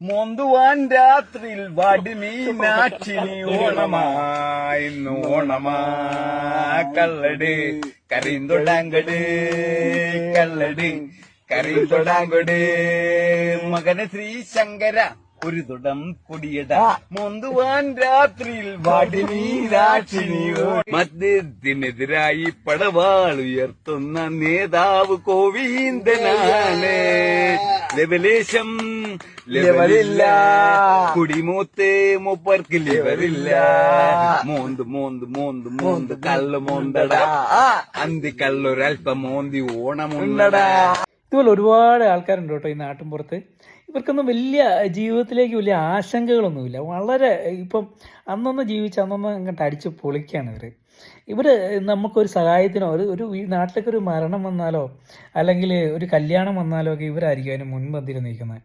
മോന്തുവാൻ രാത്രിയിൽ വടിമീനാക്ഷിനി ഓണമായിന്നു ഓണമാ കള്ളട് കരിന്തൊടാങ്കട് കള്ളട് കരിന്തൊടാങ്കട് മകന ശ്രീശങ്കര ഒരു തുടം കൊടിയട മോന്തുവാൻ രാത്രിയിൽ വടിമീനാക്ഷിനി മദ്യത്തിനെതിരായി പടവാൾ ഉയർത്തുന്ന നേതാവ് കോവീന്ദനാണ് ലെവലേശം ലെവലില്ല കുടിമൂത്ത് മൂപ്പർക്ക് ലെവലില്ല മോന്ത് മോന്ത് മോന്ത് മോന്ത് കള്ള് മോന്തടാ അന്തി കള്ളൊരൽപ്പം മോന്തി ഓണമുണ്ടടാ. ഇതുപോലെ ഒരുപാട് ആൾക്കാരുണ്ട് കേട്ടോ ഈ നാട്ടിൻപുറത്ത്. ഇവർക്കൊന്നും വലിയ ജീവിതത്തിലേക്ക് വലിയ ആശങ്കകളൊന്നുമില്ല. വളരെ ഇപ്പം അന്നൊന്ന് ജീവിച്ച് അന്നൊന്ന് അങ്ങോട്ട് അടിച്ച് പൊളിക്കുകയാണ് ഇവർ നമുക്കൊരു സഹായത്തിനോ ഒരു നാട്ടിലേക്ക് ഒരു മരണം വന്നാലോ അല്ലെങ്കിൽ ഒരു കല്യാണം വന്നാലോ ഒക്കെ ഇവരായിരിക്കും അതിന് മുൻപന്തിയിൽ നിൽക്കുന്നത്.